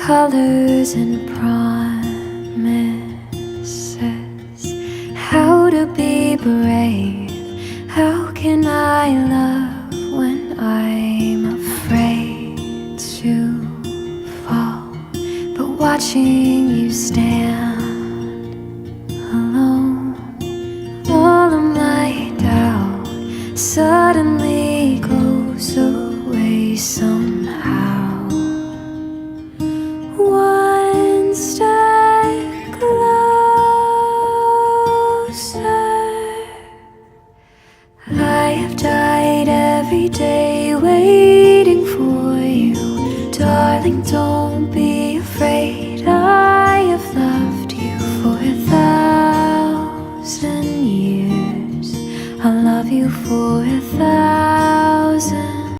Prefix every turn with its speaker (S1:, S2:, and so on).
S1: colors and promises. How to be brave? How can I love when I'm afraid to fall? But watching you stand alone, all of my doubt suddenly goes away somehow. One step closer. I have died every day waiting for you, darling. Don't